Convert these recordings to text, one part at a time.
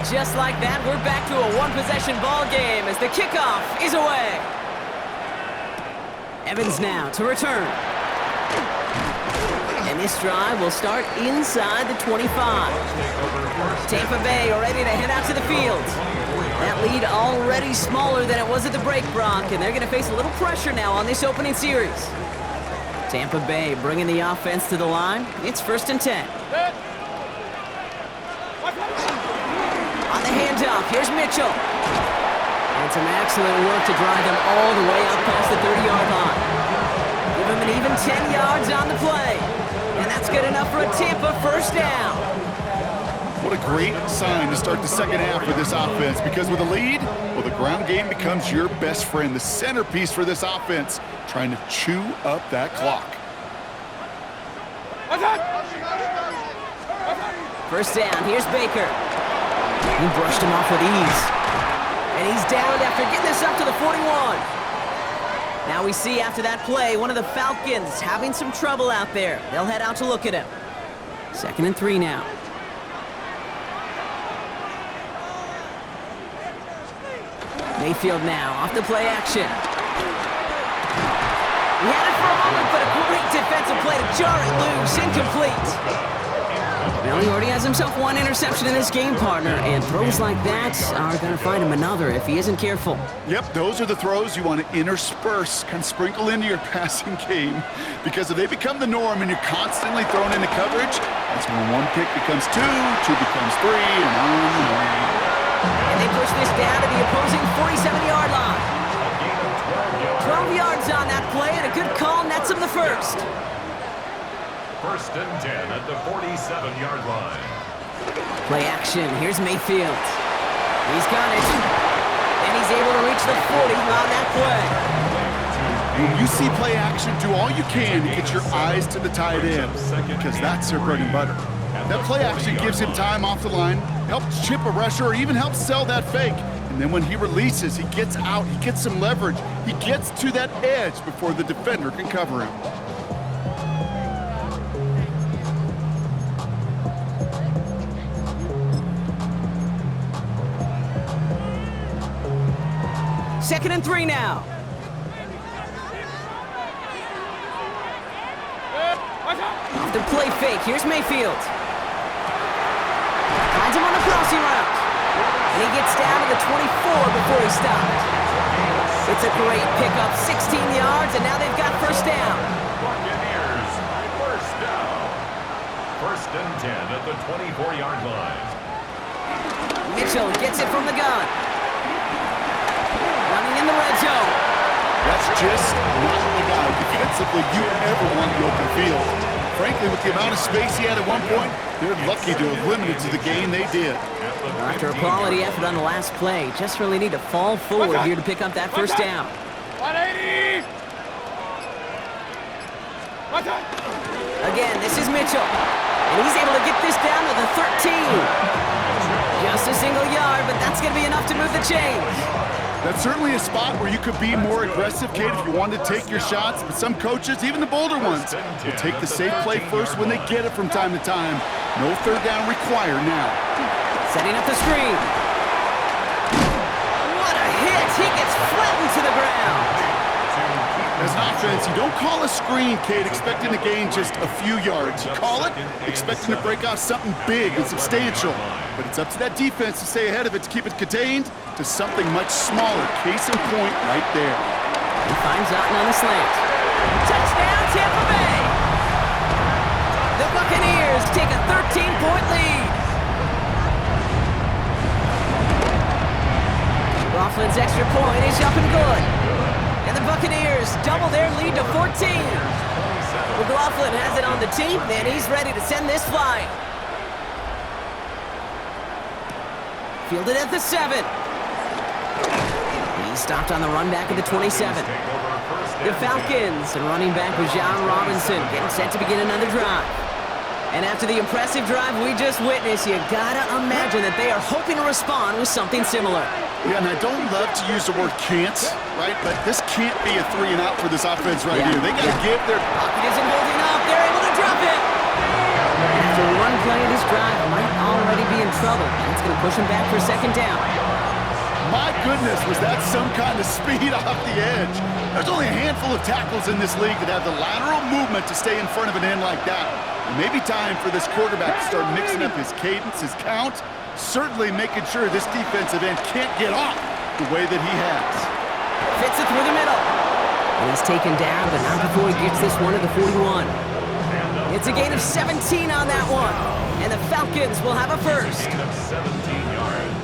just like that, we're back to a one-possession ball game as the kickoff is away. Evans now to return. And this drive will start inside the 25. Tampa Bay are ready to head out to the field. That lead already smaller than it was at the break, Brock, and they're going to face a little pressure now on this opening series. Tampa Bay bringing the offense to the line. It's 1st and 10. On the handoff, here's Mitchell. And some excellent work to drive him all the way up past the 30-yard line. Give him an even 10 yards on the play. And that's good enough for a Tampa first down. What a great sign to start the second half for this offense, because with a lead, well, the ground game becomes your best friend, the centerpiece for this offense, trying to chew up that clock. First down, here's Baker. He brushed him off with ease. And he's down after getting this up to the 41. Now we see after that play, one of the Falcons having some trouble out there. They'll head out to look at him. 2nd and 3 now. Mayfield now off the play action. He had it for a moment, but a great defensive play to jar it loose. Incomplete. Well, he already has himself one interception in this game, partner, and throws like that are going to find him another if he isn't careful. Yep, those are the throws you want to intersperse, kind of sprinkle into your passing game, because if they become the norm and you're constantly thrown into coverage, that's when one pick becomes two becomes three, and on and on. And they push this down to the opposing 47-yard line. 12 yards on that play, and a good call nets him the first. 1st and 10 at the 47-yard line. Play action. Here's Mayfield. He's got it. And he's able to reach the 40 on that play. When you see play action, do all you can to get your eyes to the tight end, because that's their bread and butter. That play action gives him time off the line, helps chip a rusher, or even helps sell that fake. And then when he releases, he gets out, he gets some leverage. He gets to that edge before the defender can cover him. Second and 3 now. Off the play fake, here's Mayfield. Finds him on the crossing route. And he gets down to the 24 before he stopped. It's a great pickup, 16 yards, and now they've got first down. Buccaneers, first down. 1st and 10 at the 24-yard line. Mitchell gets it from the gun. Running in the red zone. That's just not the guy defensively you ever want in the open field. Frankly, with the amount of space he had at one point, they're lucky to have limited to the gain they did. After a quality effort on the last play, just really need to fall forward here to pick up that first down. 180! Again, this is Mitchell. And he's able to get this down to the 13. Just a single yard, but that's going to be enough to move the chains. That's certainly a spot where you could be more aggressive, Kate, if you wanted to take your shots. But some coaches, even the bolder ones, will take the safe play first when they get it from time to time. No third down required now. Setting up the screen. What a hit! He gets flattened to the ground. As an offense, you don't call a screen, Kate, expecting to gain just a few yards. You call it expecting to break off something big and substantial. But it's up to that defense to stay ahead of it, to keep it contained to something much smaller. Case in point right there. He finds Otten on the slant. Touchdown, Tampa Bay! The Buccaneers take a 13-point lead. Coughlin's extra point is up and good. And the Buccaneers double their lead to 14. McLaughlin has it on the team, and he's ready to send this flying. Fielded at the 7. He stopped on the run back at the 27. The Falcons and running back was John Robinson getting set to begin another drive. And after the impressive drive we just witnessed, you gotta imagine that they are hoping to respond with something similar. Yeah, and I don't love to use the word can't, right? But this can't be a 3 and out for this offense right here. They gotta give their... Pocket isn't holding up. They're able to drop it. And after one play of this drive, might already be in in trouble. That's going to push him back for second down. My goodness, was that some kind of speed off the edge? There's only a handful of tackles in this league that have the lateral movement to stay in front of an end like that. It may be time for this quarterback to start mixing up his cadence, his count, certainly making sure this defensive end can't get off the way that he has. Fits it through the middle. And he's taken down, but not before he gets this one to the 41. It's a gain of 17 on that one. And the Falcons will have a first. Gain of 17 yards.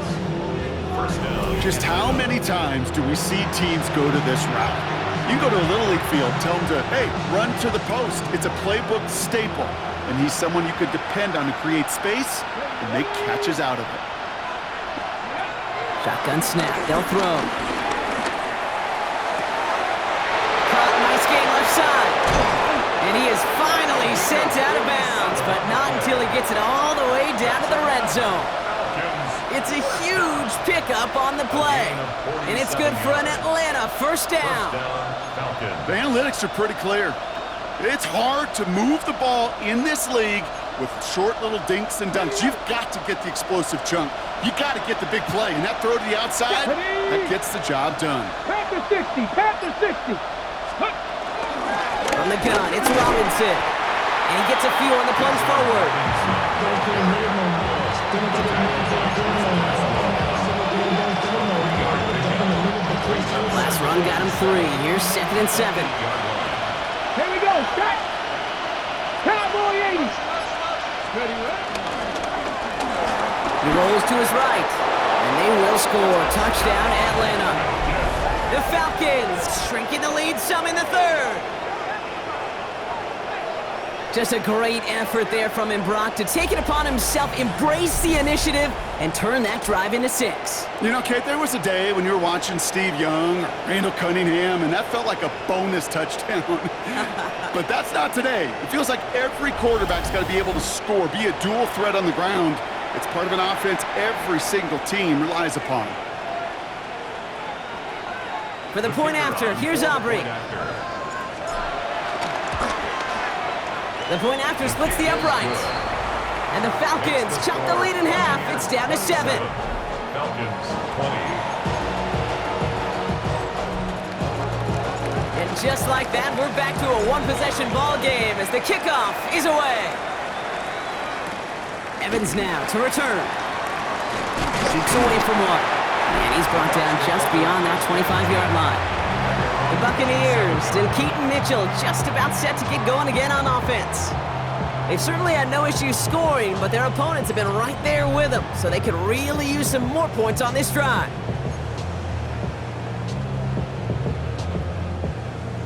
First down. Just how many times do we see teams go to this route? You go to a Little League field, tell them to, hey, run to the post. It's a playbook staple. And he's someone you could depend on to create space and make catches out of it. Shotgun snap. They'll throw. Caught. Nice game left side. And he is finally sent out of bounds, but not until he gets it all the way down to the red zone. It's a huge pickup on the play, and it's good for an Atlanta first down. The analytics are pretty clear. It's hard to move the ball in this league with short little dinks and dunks. You've got to get the explosive chunk. You got to get the big play, and that throw to the outside, that gets the job done. Panther 60, Panther 60. From the gun, it's Robinson, and he gets a few on the plunge forward. Last run got him 3. Here's 2nd and 7. Here we go, set. Cowboy 80s. He rolls to his right, and they will score. Touchdown, Atlanta. The Falcons shrinking the lead some in the 3rd. Just a great effort there from him, Brock, to take it upon himself, embrace the initiative, and turn that drive into 6. You know, Kate, there was a day when you were watching Steve Young or Randall Cunningham, and that felt like a bonus touchdown. But that's not today. It feels like every quarterback's got to be able to score, be a dual threat on the ground. It's part of an offense every single team relies upon. For the point after, here's Aubrey. The point after splits the upright. And the Falcons chop the lead in half. It's down to 7. Falcons 20. And just like that, we're back to a one-possession ball game as the kickoff is away. Evans now to return. Shoots away from one. And he's brought down just beyond that 25-yard line. The Buccaneers and Keaton Mitchell just about set to get going again on offense. They've certainly had no issues scoring, but their opponents have been right there with them, so they could really use some more points on this drive.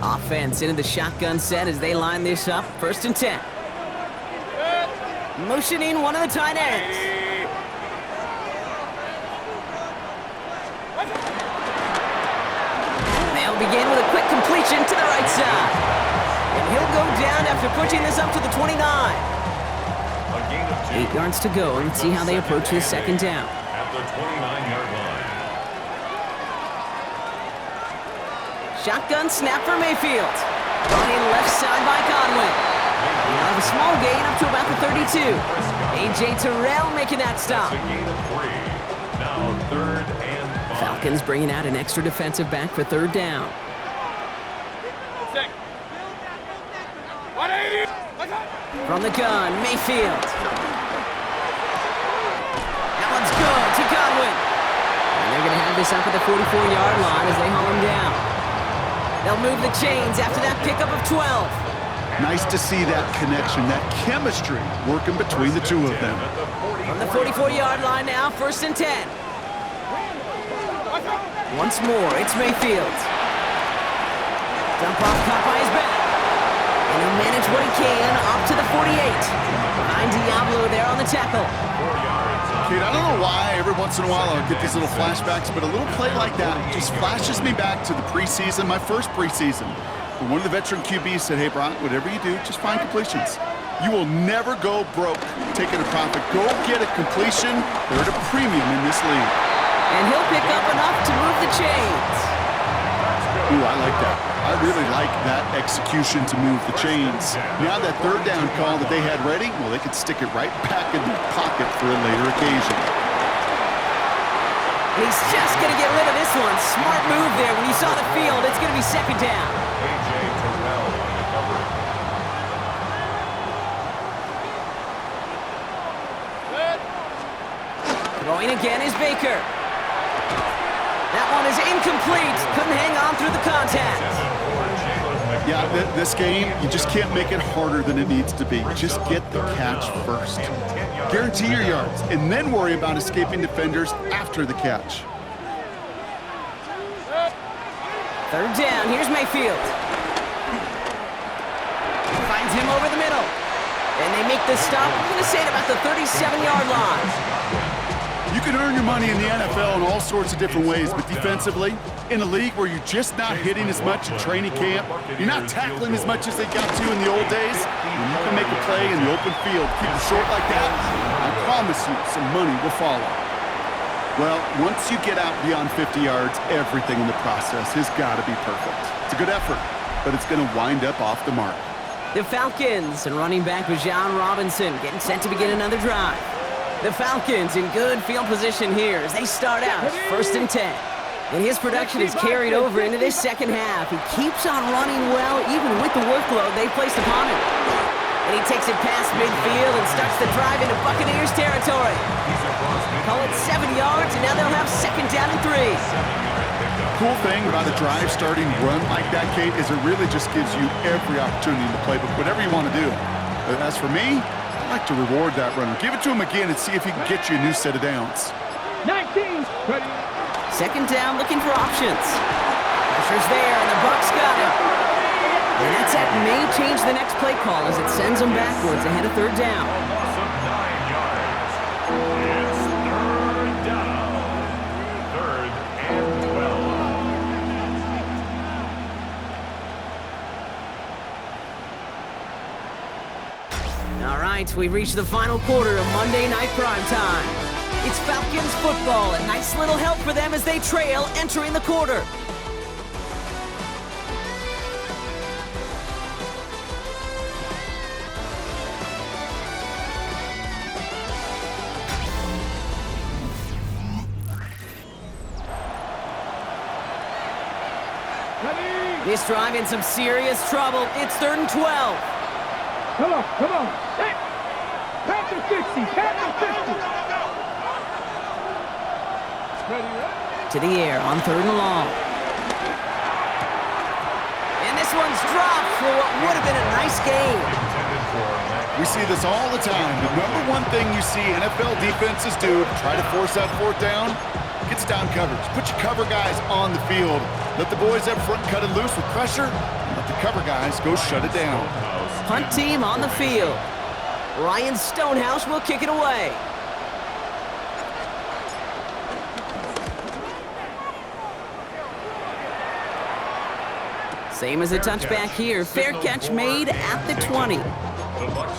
Offense into the shotgun set as they line this up. 1st and 10. Motioning one of the tight ends. They'll begin with a quick completion to the right side. And he'll go down after pushing this up to the 29. A gain of 2. 8 yards to go. Let's see how they approach this second down. At the 29-yard line. Shotgun snap for Mayfield. Running left side by Godwin. He'll have a small gain up to about the 32. A.J. Terrell making that stop. A gain of 3. Now 3rd and 5. Falcons bringing out an extra defensive back for 3rd down. From the gun, Mayfield. That one's good to Godwin. And they're going to have this up at the 44-yard line as they haul him down. They'll move the chains after that pickup of 12. Nice to see that connection, that chemistry working between the two of them. From the 44-yard line now, 1st and 10. Once more, it's Mayfield. Dump off caught by his back. And he'll manage what he can up to the 48. Behind Diablo there on the tackle. Kate, I don't know why every once in a while I'll get these little flashbacks, but a little play like that just flashes me back to the preseason, my first preseason. When one of the veteran QBs said, hey, Brock, whatever you do, just find completions. You will never go broke taking a profit. Go get a completion. They're at a premium in this league. And he'll pick up enough to move the chains. Ooh, I like that. I I really like that execution to move the chains. Now that third down call that they had ready, well, they could stick it right back in their pocket for a later occasion. He's just going to get rid of this one. Smart move there. When you saw the field, it's going to be second down. A.J. Terrell on the coverage. Throwing again is Baker. That one is incomplete. Couldn't hang on through the contact. Yeah, this game, you just can't make it harder than it needs to be. Just get the catch first. Guarantee your yards, and then worry about escaping defenders after the catch. Third down, here's Mayfield. Finds him over the middle. And they make the stop, I'm going to say at about the 37-yard line. You can earn your money in the NFL in all sorts of different ways, but defensively, in a league where you're just not hitting as much in training camp, you're not tackling as much as they got to in the old days, when you can make a play in the open field, keep it short like that, I promise you some money will follow. Well, once you get out beyond 50 yards, everything in the process has got to be perfect. It's a good effort, but it's going to wind up off the mark. The Falcons and running back Bijan Robinson getting set to begin another drive. The Falcons in good field position here as they start out first and 10. And his production is carried over into this second half. He keeps on running well even with the workload they placed upon him. And he takes it past midfield and starts the drive into Buccaneers territory. Call it 7 yards, and now they'll have second down and 3. Cool thing about a drive starting run like that, Kate, is it really just gives you every opportunity in the playbook, whatever you want to do. But as for me, I like to reward that runner. Give it to him again and see if he can get you a new set of downs. 19, ready. Second down, looking for options. Pressure's there, and the Bucs got it. And that set may change the next play call as it sends them backwards ahead of third down. Loss of 9 yards. It's third down. Third and 12. All right, we've reached the final quarter of Monday Night Prime Time. It's Falcons football, a nice little help for them as they trail entering the quarter. This drive in some serious trouble. It's third and 12. Come on, come on. Hey. Panther 60, Panther 50. To the air on third and long. And this one's dropped for what would have been a nice game. We see this all the time. The number one thing you see NFL defenses do to try to force that fourth down, gets down coverage. Put your cover guys on the field. Let the boys up front cut it loose with pressure, and let the cover guys go shut it down. Punt team on the field. Ryan Stonehouse will kick it away. Same as a touchback here. Fair catch made at the 20.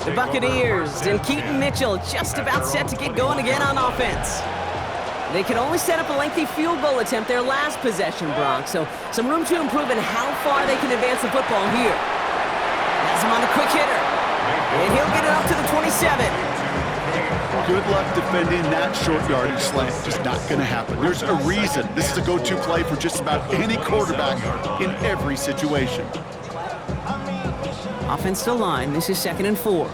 The Buccaneers and Keaton Mitchell just about set to get going again on offense. They could only set up a lengthy field goal attempt their last possession, Bronx, so some room to improve in how far they can advance the football here. Has him on the quick hitter, and he'll get it up to the 27. Good luck defending that short yardage slant. Just not going to happen. There's a reason this is a go-to play for just about any quarterback in every situation. Offensive line, this is second and 4.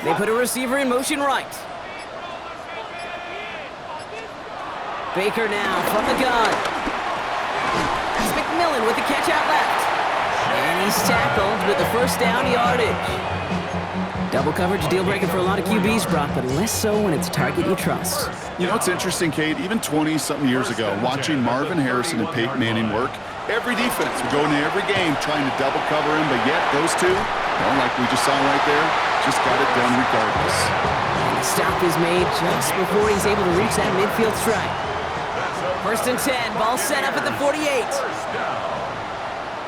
They put a receiver in motion right. Baker now from the gun. That's McMillan with the catch out left. And he's tackled with the first down yardage. Double coverage deal breaker for a lot of QBs, Brock, but less so when it's a target you trust. You know, it's interesting, Kate, even 20-something years ago, watching Marvin Harrison and Peyton Manning work, every defense would go into every game trying to double cover him, but yet those two, well, like we just saw right there, just got it done regardless. The stop is made just before he's able to reach that midfield strike. First and 10, ball set up at the 48.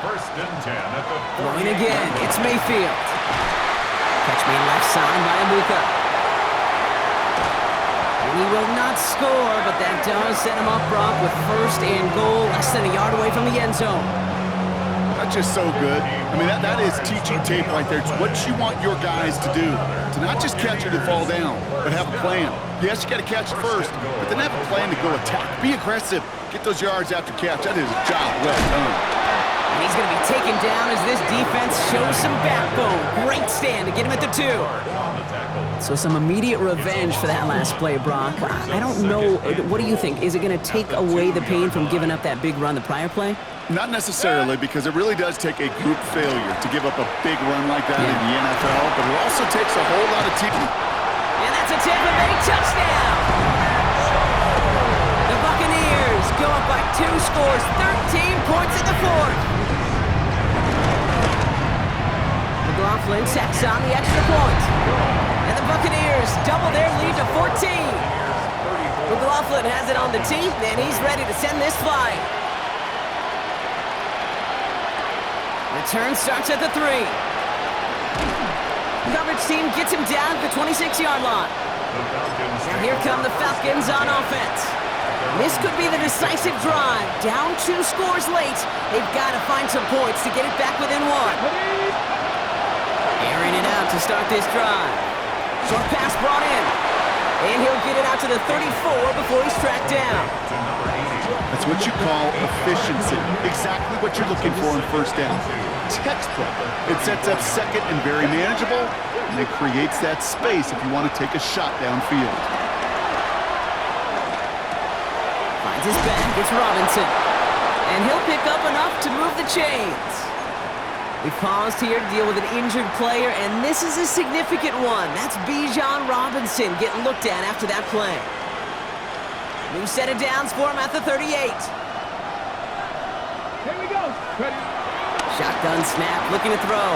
First and 10 at the 48. Throwing again, it's Mayfield. Catch me left side by Abuka. And he will not score, but that does set him up, Brock, with first and goal, less than a yard away from the end zone. That's just so good. I mean, that is teaching tape right there. It's what you want your guys to do. To not just catch it and fall down, but have a plan. Yes, you got to catch it first, but then have a plan to go attack. Be aggressive. Get those yards after catch. That is a job well done. And he's going to be taken down as this defense shows some backbone. Great stand to get him at the 2. So some immediate revenge for that last play, Brock. I don't know. What do you think? Is it going to take away the pain from giving up that big run the prior play? Not necessarily, because it really does take a group failure to give up a big run like that in the NFL, but it also takes a whole lot of team. And that's a Tampa Bay touchdown! The Buccaneers go up by 2 scores, 13 points in the 4th. McLaughlin tacks on the extra point. And the Buccaneers double their lead to 14. McLaughlin has it on the tee, and he's ready to send this flying. Return starts at the 3. Coverage team gets him down at the 26-yard line. Now here come the Falcons on offense. This could be the decisive drive. Down 2 scores late. They've got to find some points to get it back within 1. Airing it out to start this drive. Short pass brought in. And he'll get it out to the 34 before he's tracked down. That's what you call efficiency. Exactly what you're looking for in first down. Textbook. It sets up second and very manageable, and it creates that space if you want to take a shot downfield. Finds his back. It's Robinson. And he'll pick up enough to move the chains. We've paused here to deal with an injured player, and this is a significant one. That's Bijan Robinson getting looked at after that play. New set of downs for him at the 38. Here we go. Ready. Shotgun snap, looking to throw.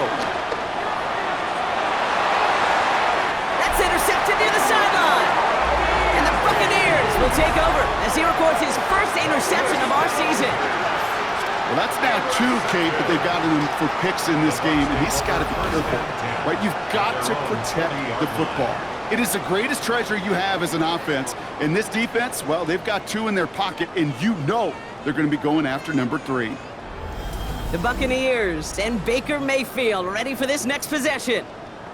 That's intercepted near the sideline. And the Buccaneers will take over as he records his first interception of our season. Well, that's now 2, Kate, but they've gotten him for picks in this game, and he's got to be careful, right? You've got to protect the football. It is the greatest treasure you have as an offense. In this defense, well, they've got 2 in their pocket, and you know they're going to be going after number 3. The Buccaneers and Baker Mayfield ready for this next possession.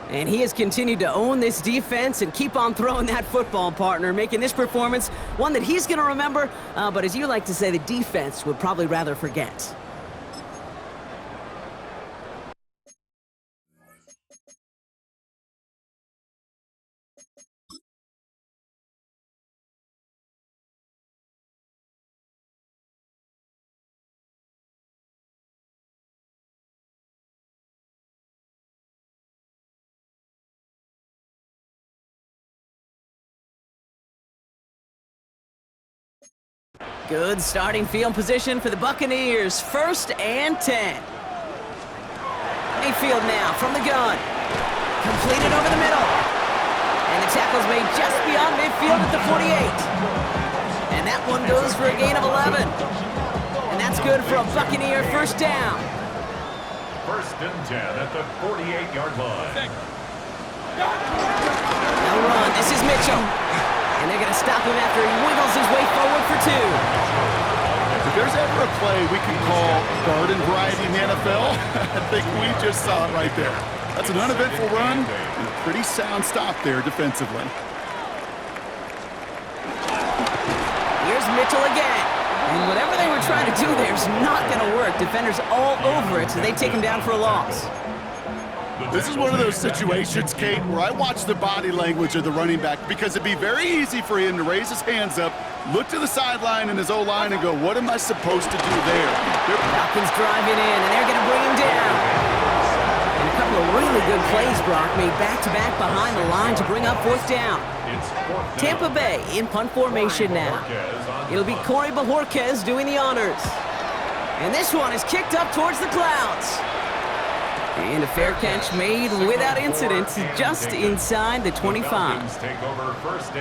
And he has continued to own this defense and keep on throwing that football, partner, making this performance one that he's going to remember, but as you like to say, the defense would probably rather forget. Good starting field position for the Buccaneers. 1st and 10. Mayfield now from the gun. Completed over the middle. And the tackle's made just beyond midfield at the 48. And that one goes for a gain of 11. And that's good for a Buccaneer first down. 1st and 10 at the 48-yard line. Now run. This is Mitchell. And they're going to stop him after he wiggles his way forward for 2. If there's ever a play we can call garden variety in the NFL, I think we just saw it right there. That's an uneventful run and a pretty sound stop there defensively. Here's Mitchell again. And whatever they were trying to do there is not going to work. Defenders all over it, so they take him down for a loss. This is one of those situations, Kate, where I watch the body language of the running back because it'd be very easy for him to raise his hands up, look to the sideline and his O-line and go, what am I supposed to do there? Falcons driving in, and they're going to bring him down. And a couple of really good plays, Brock, made back-to-back behind the line to bring up 4th down. Tampa Bay in punt formation now. It'll be Corey Bajorquez doing the honors. And this one is kicked up towards the clouds. And a fair catch made without incident just inside the 25.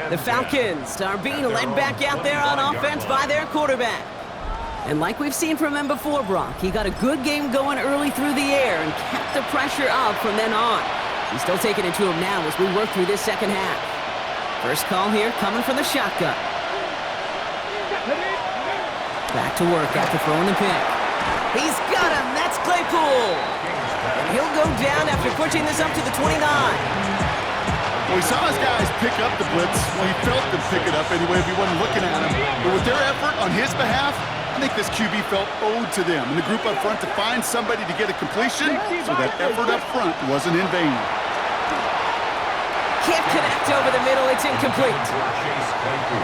The Falcons are being led back out there on offense by their quarterback. And like we've seen from him before, Brock, he got a good game going early through the air and kept the pressure up from then on. He's still taking it to him now as we work through this second half. First call here coming from the shotgun. Back to work after throwing the pick. He's got him. That's Claypool. And he'll go down after pushing this up to the 29. Well, he saw his guys pick up the blitz. Well, he felt them pick it up anyway if he wasn't looking at him. But with their effort on his behalf, I think this QB felt owed to them and the group up front to find somebody to get a completion, so that effort up front wasn't in vain. Can't connect over the middle. It's incomplete.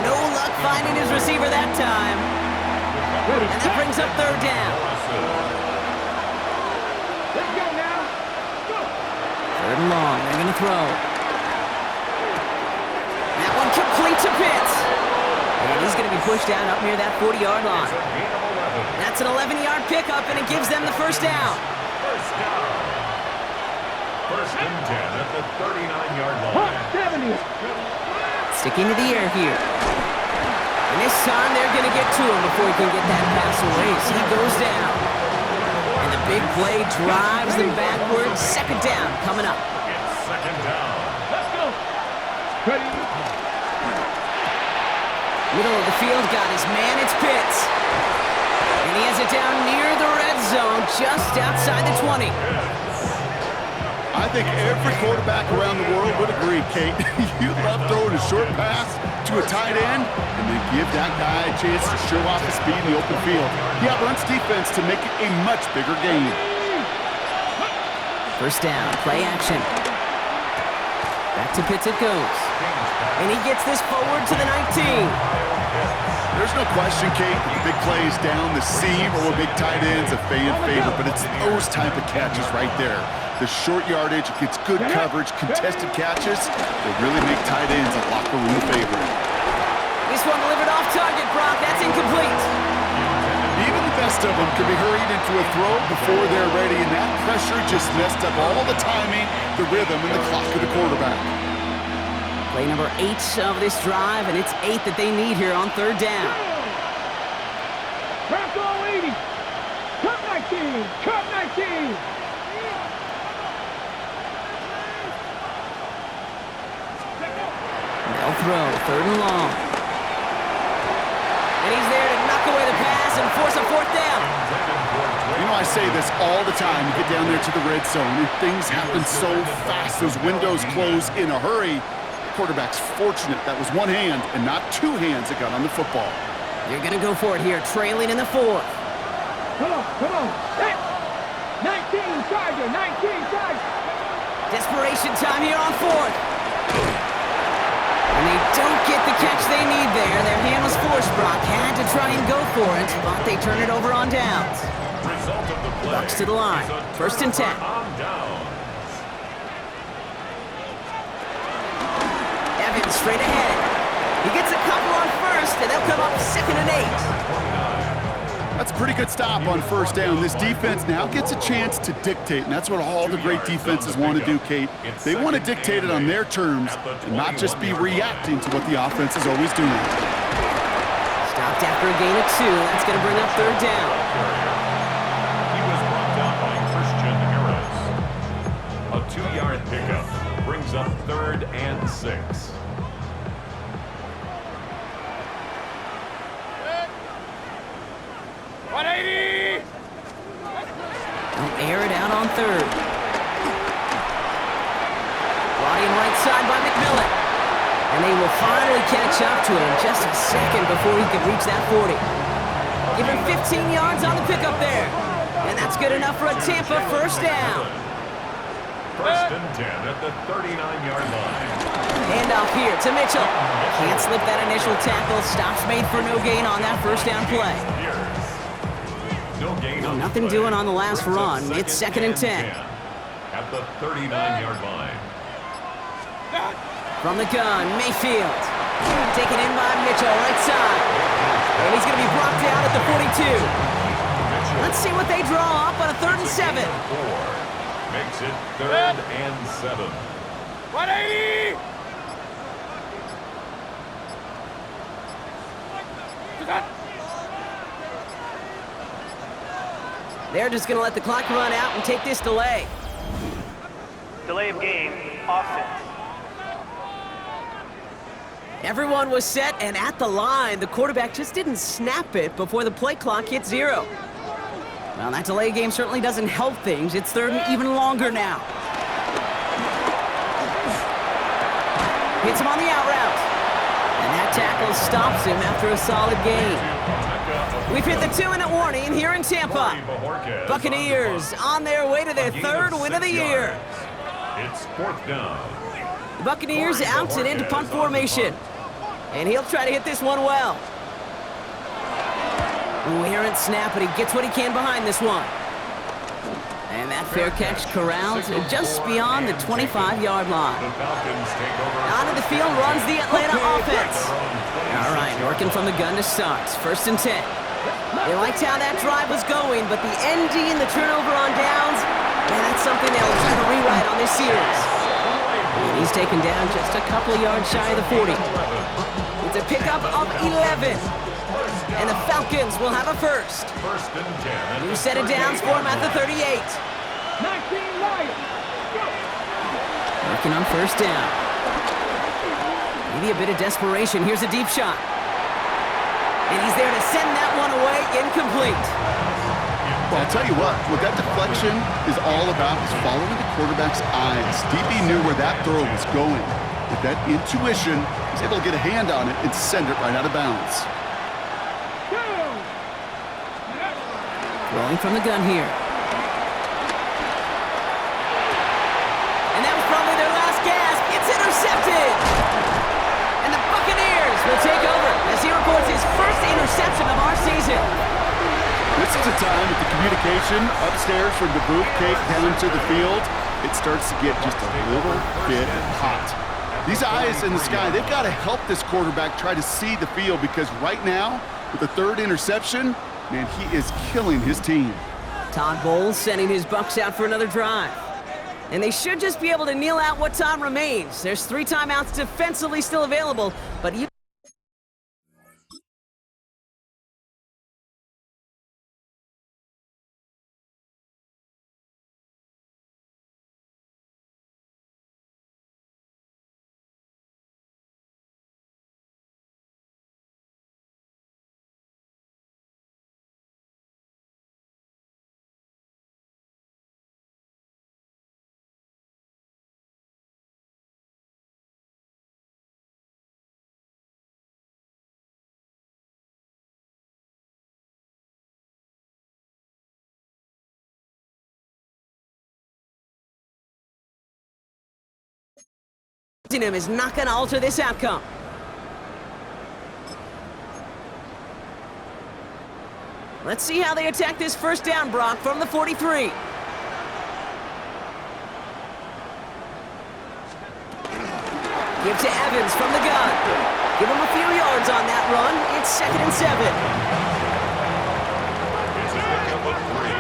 No luck finding his receiver that time. And that brings up third down. Let's go now. Go. Third and long. They're going to throw. That one complete to Pitts. And he's going to be pushed down up near that 40-yard line. That's an 11-yard pickup, and it gives them the first down. First down. First and 10 at the 39-yard line. 70. Sticking to the air here. And this time they're going to get to him before he can get that pass away. So he goes down. And the big play drives them backwards. Second down coming up. It's second down. Let's go. Ready. Middle of the field, got his man, it's Pitts. And he has it down near the red zone, just outside the 20. I think every quarterback around the world would agree, Kate. You love throwing a short pass to a tight end and then give that guy a chance to show off his speed in the open field. He outruns defense to make it a much bigger game. First down, play action. Back to Pitts it goes. And he gets this forward to the 19. There's no question, Kate, that the big plays down the seam or big tight ends a fan favorite, but it's those type of catches right there. The short yardage, it gets good coverage, contested catches that really make tight ends a locker room favorite. This one delivered off target, Brock. That's incomplete. Even the best of them can be hurried into a throw before they're ready, and that pressure just messed up all the timing, the rhythm, and the clock of the quarterback. Play number 8 of this drive, and it's 8 that they need here on third down. Crack all 80. Cut 19. Cut 19. They'll throw, third and long. And he's there to knock away the pass and force a fourth down. You know, I say this all the time. You get down there to the red zone, and things happen so fast. Those windows close in a hurry. Quarterback's fortunate that was one hand and not two hands that got on the football. You're going to go for it here, trailing in the fourth. Come on, come on. Hey. 19 Tiger, 19 Tiger. Desperation time here on fourth. And they don't get the catch they need there. Their hand was forced. Brock had to try and go for it, but they turn it over on downs. Result of the play. Bucks to the line. First and 10. On downs. Evans straight ahead. He gets a couple on first, and they'll come up second and 8. That's a pretty good stop on first down. This defense now gets a chance to dictate, and that's what all the great defenses want to do, Kate. They want to dictate it on their terms and not just be reacting to what the offense is always doing. Stopped after a gain of 2. That's going to bring up third down. He was brought down by Christian Harris. A 2-yard pickup brings up third and 6. They'll air it out on third. Brought in right side by McMillan. And they will finally catch up to him just a second before he can reach that 40. Give him 15 yards on the pickup there. And that's good enough for a Tampa first down. First and 10 at the 39-yard line. Handoff here to Mitchell. Can't slip that initial tackle. Stops made for no gain on that first down play. No gain on Nothing the play. doing on the last run. It's second and 10. At the 39-yard line. From the gun, Mayfield. Taken in by Mitchell, right side. And he's going to be brought down at the 42. Let's see what they draw up on a third and 7. Makes it third and 7. 180. They're just going to let the clock run out and take this delay. Delay of game, offense. Everyone was set and at the line. The quarterback just didn't snap it before the play clock hit 0. Well, that delay game certainly doesn't help things. It's third and even longer now. Hits him on the out route. And that tackle stops him after a solid gain. We've hit the 2-minute warning here in Tampa. Buccaneers on their way to their third win of the year. It's 4th down. The Buccaneers out and into punt formation. And he'll try to hit this one well. Ooh, errant snap, but he gets what he can behind this one. And that fair catch corralled just beyond the 25-yard line. Onto the field runs the Atlanta offense. All right, working from the gun to start. 1st and 10. They liked how that drive was going, but the ND and the turnover on downs, man, that's something they'll try to rewrite on this series. And he's taken down just a couple of yards shy of the 40. It's a pickup of 11. And the Falcons will have a first. 1st and 10. New set of downs for him at the 38. 19 Lions. Go. Working on 1st down. Maybe a bit of desperation. Here's a deep shot. And he's there to send that one away, incomplete. Well, I'll tell you what that deflection is all about is following the quarterback's eyes. DB knew where that throw was going. With that intuition, he's able to get a hand on it and send it right out of bounds. Rolling from the gun here. And that was probably their last gasp. It's intercepted. And the Buccaneers will take over as he reports his first interception of our season. This is a time with the communication upstairs from the booth cake down to the field. It starts to get just a little bit hot. These eyes in the sky, they've got to help this quarterback try to see the field because right now, with the 3rd interception, man, he is killing his team. Todd Bowles sending his Bucs out for another drive. And they should just be able to kneel out what time remains. There's 3 timeouts defensively still available, but even him is not going to alter this outcome. Let's see how they attack this 1st down, Brock, from the 43. Give to Evans from the gun. Give him a few yards on that run. It's 2nd and 7. It's a pickup of 3.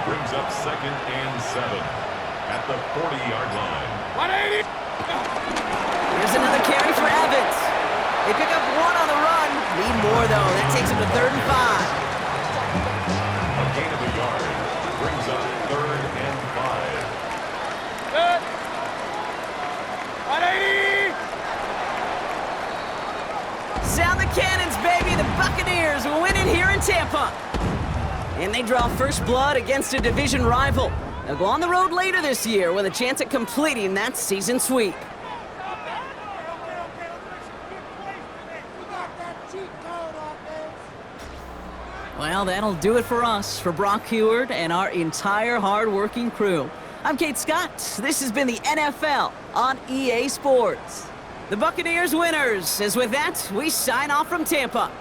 Brings up 2nd and 7 at the 40-yard line. 180. Here's another carry for Evans. They pick up 1 on the run. Need more, though. That takes them to 3rd and 5. A gain of a yard brings up 3rd and 5. Good. 180. Sound the cannons, baby. The Buccaneers win it here in Tampa. And they draw first blood against a division rival. They'll go on the road later this year with a chance at completing that season sweep. Well, that'll do it for us, for Brock Heward and our entire hard-working crew. I'm Kate Scott. This has been the NFL on EA Sports. The Buccaneers winners. As with that, we sign off from Tampa.